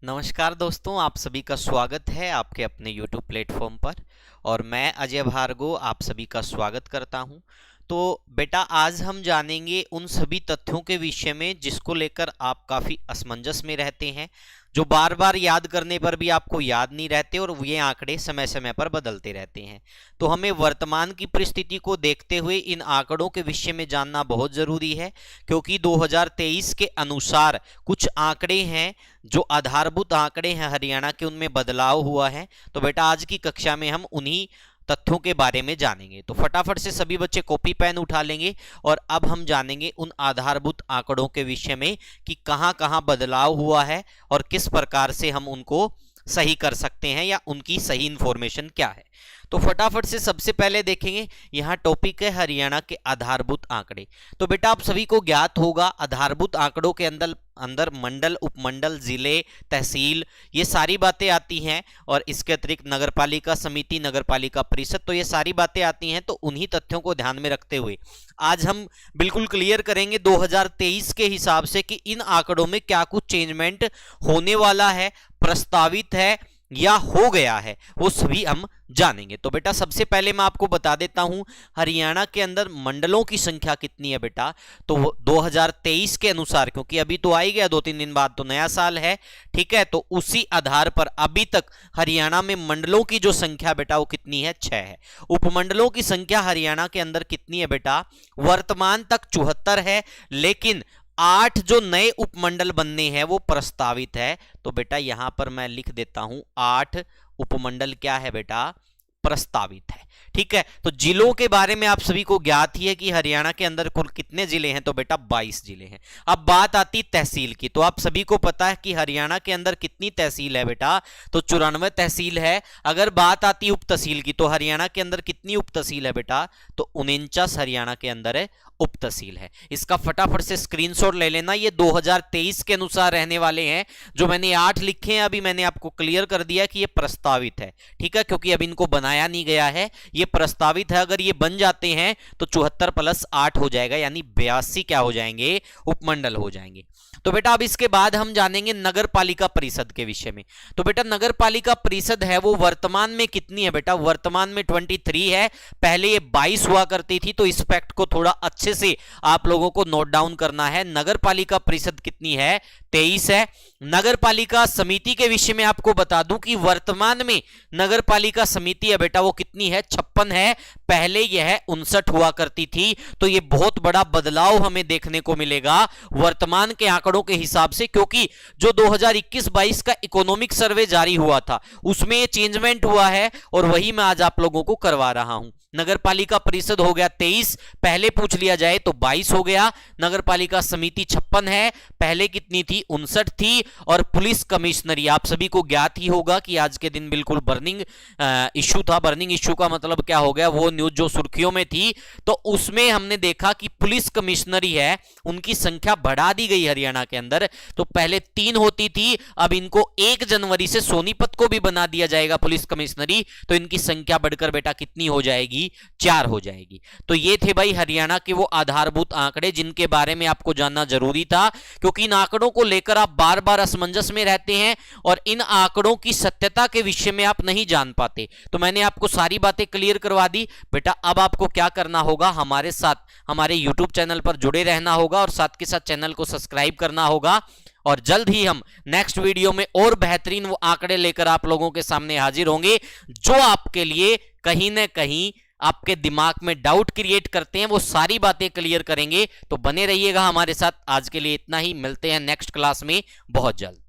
नमस्कार दोस्तों, आप सभी का स्वागत है आपके अपने YouTube प्लेटफॉर्म पर। और मैं अजय भार्गव आप सभी का स्वागत करता हूं। तो बेटा, आज हम जानेंगे उन सभी तथ्यों के विषय में जिसको लेकर आप काफ़ी असमंजस में रहते हैं, जो बार बार याद करने पर भी आपको याद नहीं रहते और ये आंकड़े समय समय पर बदलते रहते हैं। तो हमें वर्तमान की परिस्थिति को देखते हुए इन आंकड़ों के विषय में जानना बहुत ज़रूरी है, क्योंकि 2023 के अनुसार कुछ आंकड़े हैं जो आधारभूत आंकड़े हैं हरियाणा के, उनमें बदलाव हुआ है। तो बेटा, आज की कक्षा में हम उन्हीं तथ्यों के बारे में जानेंगे। तो फटाफट से सभी बच्चे कॉपी पेन उठा लेंगे और अब हम जानेंगे उन आधारभूत आंकड़ों के विषय में कि कहां कहां बदलाव हुआ है और किस प्रकार से हम उनको सही कर सकते हैं या उनकी सही इंफॉर्मेशन क्या है। तो फटाफट से सबसे पहले देखेंगे, यहाँ टॉपिक है हरियाणा के आधारभूत आंकड़े। तो बेटा, आप सभी को ज्ञात होगा आधारभूत आंकड़ों के अंदर मंडल, उपमंडल, जिले, तहसील, ये सारी बातें आती हैं और इसके अतिरिक्त नगरपालिका समिति, नगरपालिका परिषद, तो ये सारी बातें आती हैं। तो उन्हीं तथ्यों को ध्यान में रखते हुए आज हम बिल्कुल क्लियर करेंगे 2023 के हिसाब से कि इन आंकड़ों में क्या कुछ चेंजमेंट होने वाला है, प्रस्तावित है या हो गया है, वो सभी हम जानेंगे। तो बेटा, सबसे पहले मैं आपको बता देता हूं हरियाणा के अंदर मंडलों की संख्या कितनी है बेटा। तो 2023 के अनुसार, क्योंकि अभी तो आ ही गया 2-3 दिन बाद, तो नया साल है, ठीक है, तो उसी आधार पर अभी तक हरियाणा में मंडलों की जो संख्या बेटा वो कितनी है, 6 है। उपमंडलों की संख्या हरियाणा के अंदर कितनी है बेटा, वर्तमान तक 74 है, लेकिन 8 जो नए उपमंडल बनने हैं वो प्रस्तावित है। तो बेटा यहां पर मैं लिख देता हूं 8 उपमंडल क्या है बेटा, प्रस्तावित है, ठीक है। तो जिलों के बारे में आप सभी को ज्ञात ही है कि हरियाणा के अंदर कुल कितने जिले हैं, तो बेटा 22 जिले हैं। अब बात आती तहसील की, तो आप सभी को पता है कि हरियाणा के अंदर कितनी तहसील है बेटा, तो 94 तहसील है। अगर बात आती उप तहसील की, तो हरियाणा के अंदर कितनी उप तहसील है बेटा, तो 49 हरियाणा के अंदर है उप तहसील है। इसका फटाफट से स्क्रीनशॉट ले लेना, ये 2023 के अनुसार रहने वाले हैं। जो मैंने 8 लिखे हैं अभी मैंने आपको क्लियर कर दिया कि ये प्रस्तावित है, ठीक है, क्योंकि अभी इनको बनाया नहीं गया है, ये प्रस्तावित है। अगर ये बन जाते हैं तो 74 + 8 हो जाएगा, यानी 82 क्या हो जाएंगे, उपमंडल हो जाएंगे। तो बेटा अब इसके बाद हम जानेंगे नगर पालिका परिषद के विषय में। तो बेटा नगर पालिका परिषद है वो वर्तमान में कितनी है बेटा, वर्तमान में 23 है, पहले ये 22 हुआ करती थी। तो इस फैक्ट को थोड़ा अच्छे से आप लोगों को नोट डाउन करना है। नगर पालिका परिषद कितनी है, 23 है। नगर पालिका समिति के विषय में आपको बता दूं कि वर्तमान में नगर पालिका समिति है बेटा वो कितनी है, 56 है, पहले यह 59 हुआ करती थी। तो यह बहुत बड़ा बदलाव हमें देखने को मिलेगा वर्तमान के आंकड़ों के हिसाब से, क्योंकि जो 2021-22 का इकोनॉमिक सर्वे जारी हुआ था उसमें यह चेंजमेंट हुआ है और वही मैं आज आप लोगों को करवा रहा हूं। नगर पालिका परिषद हो गया 23, पहले पूछ लिया जाए तो 22 हो गया। नगर पालिका समिति 56 है, पहले कितनी थी, 59 थी। और पुलिस कमिश्नरी आप सभी को ज्ञात ही होगा कि आज के दिन बिल्कुल बर्निंग इश्यू था। बर्निंग इश्यू का मतलब क्या हो गया, वो न्यूज जो सुर्खियों में थी, तो उसमें हमने देखा कि पुलिस कमिश्नरी है उनकी संख्या बढ़ा दी गई हरियाणा के अंदर। तो पहले 3 होती थी, अब इनको 1 जनवरी से सोनीपत को भी बना दिया जाएगा पुलिस कमिश्नरी। तो इनकी संख्या बढ़कर बेटा कितनी हो जाएगी, 4 हो जाएगी। तो ये थे भाई हरियाणा के वो आधारभूत आंकड़े जिनके बारे में आपको जानना जरूरी था, क्योंकि इन आंकड़ों को लेकर आप बार बार असमंजस में रहते हैं और इन आंकड़ों की सत्यता के विषय में आप नहीं जान पाते। तो मैंने आपको सारी बातें क्लियर करवा दी बेटा। अब आपको क्या करना होगा, हमारे साथ हमारे YouTube चैनल पर जुड़े रहना होगा और साथ के साथ चैनल को सब्सक्राइब करना होगा। और जल्द ही हम नेक्स्ट वीडियो में और बेहतरीन वो आंकड़े लेकर आप लोगों के सामने हाजिर होंगे जो आपके लिए कहीं ना कहीं आपके दिमाग में डाउट क्रिएट करते हैं, वो सारी बातें क्लियर करेंगे। तो बने रहिएगा हमारे साथ। आज के लिए इतना ही, मिलते हैं नेक्स्ट क्लास में बहुत जल्द।